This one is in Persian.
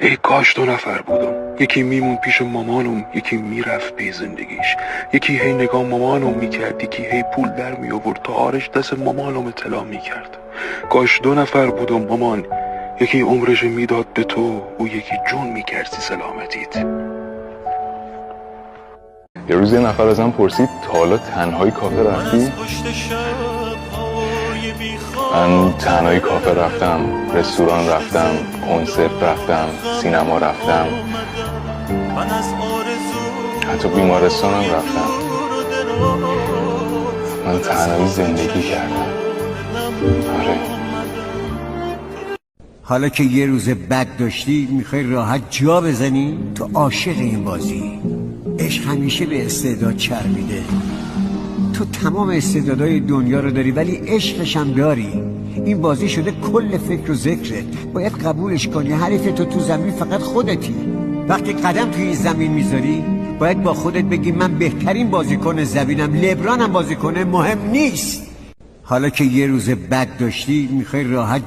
ای کاش 2 نفر بودم، یکی میمون پیش مامانم، یکی میرفت پی زندگیش، یکی هی نگاه مامانم میکرد، یکی هی پول در میآورد تا آرش دست مامانم اطلاع میکرد. کاش 2 نفر بودم مامان، یکی عمرش میداد به تو، او یکی جون میکردی سلامتیت. یه روز یه نفر ازم پرسید تا حالا تنهایی کافه رفتی؟ من تنهایی کافه رفتم، رستوران رفتم، کنسرت رفتم، سینما رفتم، حتی بیمارستانم رفتم. من تنهایی زندگی کردم. آره. حالا که یه روز بد داشتی میخوای راحت جا بزنی؟ تو عاشق این بازی. عشق همیشه به استعداد چربیده. تو تمام استعدادهای دنیا رو داری ولی عشقش هم داری. این بازی شده کل فکر و ذکرت. باید قبولش کنی. حریف تو زمین فقط خودتی. وقتی قدم توی این زمین میذاری باید با خودت بگی من بهترین بازیکن زمینم. لبرانم بازیکنه مهم نیست. حالا که یه روز بد داشتی میخوای راحت